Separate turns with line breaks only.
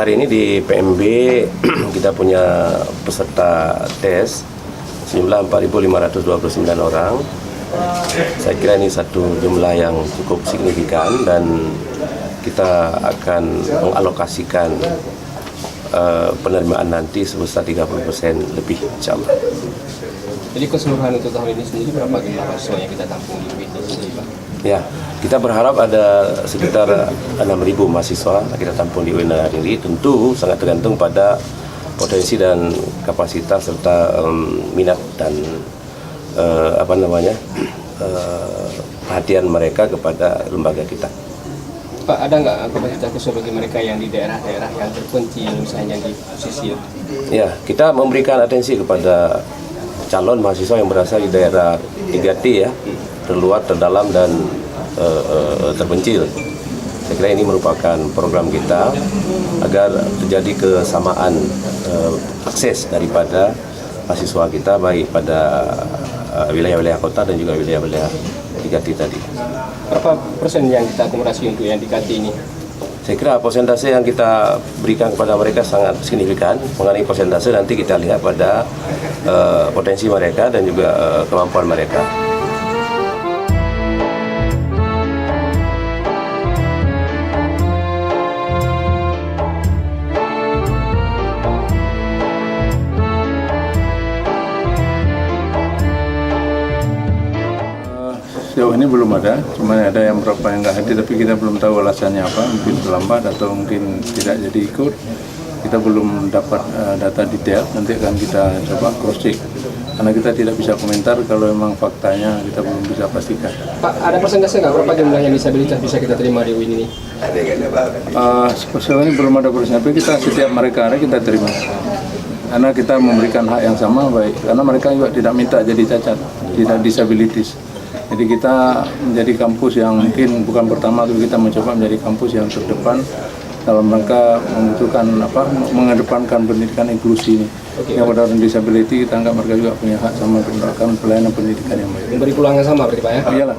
hari ini di PMB kita punya peserta tes sejumlah 4.529 orang. Saya kira ini satu jumlah yang cukup signifikan dan kita akan mengalokasikan penerimaan nanti sebesar 30% lebih, insyaAllah.
Jadi keseluruhan untuk tahun ini sendiri berapa jumlah mahasiswa yang kita tampung di UIN ini sendiri, Pak?
Ya, kita berharap ada sekitar 6.000 mahasiswa kita tampung di UIN hari ini. Tentu sangat tergantung pada potensi dan kapasitas serta minat dan perhatian mereka kepada lembaga kita.
Pak, ada nggak kapasitas khusus bagi mereka yang di daerah-daerah yang terpencil, misalnya di pesisir?
Ya, kita memberikan atensi kepada calon mahasiswa yang berasal di daerah 3T ya, terluar, terdalam, dan terpencil. Saya kira ini merupakan program kita agar terjadi kesamaan akses daripada mahasiswa kita baik pada wilayah-wilayah kota dan juga wilayah-wilayah 3T tadi.
Berapa persen yang kita akumulasi untuk yang di KT ini?
Saya kira persentase yang kita berikan kepada mereka sangat signifikan. Mengenai persentase nanti kita lihat pada potensi mereka dan juga kemampuan mereka.
Sejauh ini belum ada, cuma ada yang berapa yang nggak hadir, tapi kita belum tahu alasannya apa, mungkin terlambat atau mungkin tidak jadi ikut. Kita belum dapat data detail, nanti akan kita coba cross check. Karena kita tidak bisa komentar kalau memang faktanya kita belum bisa pastikan.
Pak, ada persentase nggak berapa jumlah yang disabilitas bisa kita terima di UIN ini?
Sejauh ini belum ada persentase, tapi kita setiap mereka ada kita terima. Karena kita memberikan hak yang sama, baik, karena mereka juga tidak minta jadi cacat, tidak disabilitas. Jadi kita menjadi kampus yang mungkin bukan pertama, tapi kita mencoba menjadi kampus yang terdepan dalam rangka membutuhkan mengedepankan pendidikan inklusi ini. Yang pada orang disabilitas kita anggap mereka juga punya hak sama untuk mendapatkan pelayanan pendidikan yang baik.
Memberi peluang yang sama berarti Pak ya?
Iyalah.